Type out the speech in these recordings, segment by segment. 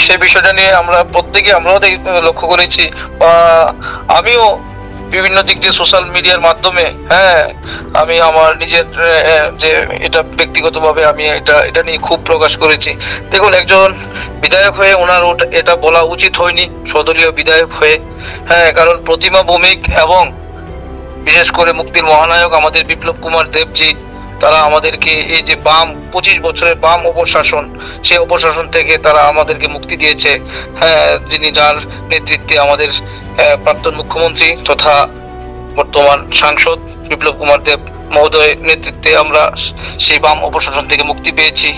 সে বিষয়টা নিয়ে আমরাও লক্ষ্য করেছি, বা আমিও বিভিন্ন দিক দিয়ে সোশ্যাল মিডিয়ার মাধ্যমে, হ্যাঁ, আমি আমার নিজের যে এটা ব্যক্তিগতভাবে আমি এটা নিয়ে খুব প্রকাশ করেছি। দেখুন, একজন বিধায়ক হয়ে ওনার এটা বলা উচিত হয়নি, সদলীয় বিধায়ক হয়ে। হ্যাঁ, কারণ প্রতিমা ভৌমিক এবং বিশেষ করে মুক্তির মহানায়ক আমাদের বিপ্লব কুমার দেবজি, তারা আমাদেরকে এই যে 25 বছরের বাম অপশাসন, সেই অপশাসন থেকে তারা আমাদেরকে মুক্তি দিয়েছে। হ্যাঁ, যার নেতৃত্বে আমাদের প্রাক্তন মুখ্যমন্ত্রী তথা বর্তমান সাংসদ বিপ্লব কুমার দেব মহোদয়ের নেতৃত্বে আমরা সেই বাম অপশাসন থেকে মুক্তি পেয়েছি,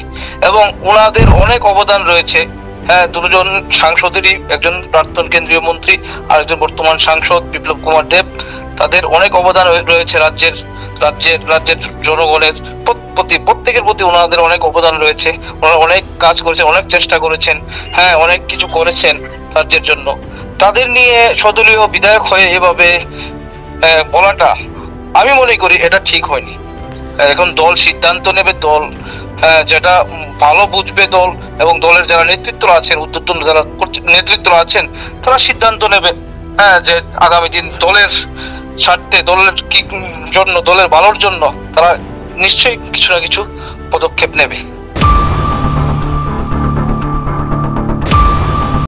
এবং ওনাদের অনেক অবদান রয়েছে। হ্যাঁ, দুজন সাংসদেরই, একজন প্রাক্তন কেন্দ্রীয় মন্ত্রী আর একজন বর্তমান সাংসদ বিপ্লব কুমার দেব, তাদের অনেক অবদান রয়েছে রাজ্যের জনগণের প্রত্যেকের প্রতি ওনাদের অনেক অবদান রয়েছে। ওনারা অনেক কাজ করেছেন, অনেক চেষ্টা করেছেন, হ্যাঁ, অনেক কিছু করেছেন রাজ্যের জন্য। তাদের নিয়ে সদলীয় বিধায়ক হয়ে এভাবে বলাটা আমি মনে করি এটা ঠিক হয়নি। এখন দল সিদ্ধান্ত নেবে, দল যেটা ভালো বুঝবে দল, এবং দলের যারা নেতৃত্ব আছেন, উদ্যোতন যারা নেতৃত্ব আছেন, তারা সিদ্ধান্ত নেবে, হ্যাঁ, যে আগামী দিন দলের স্বার্থে, দলের জন্য, দলের ভালোর জন্য তারা নিশ্চয়ই কিছু না কিছু পদক্ষেপ নেবে।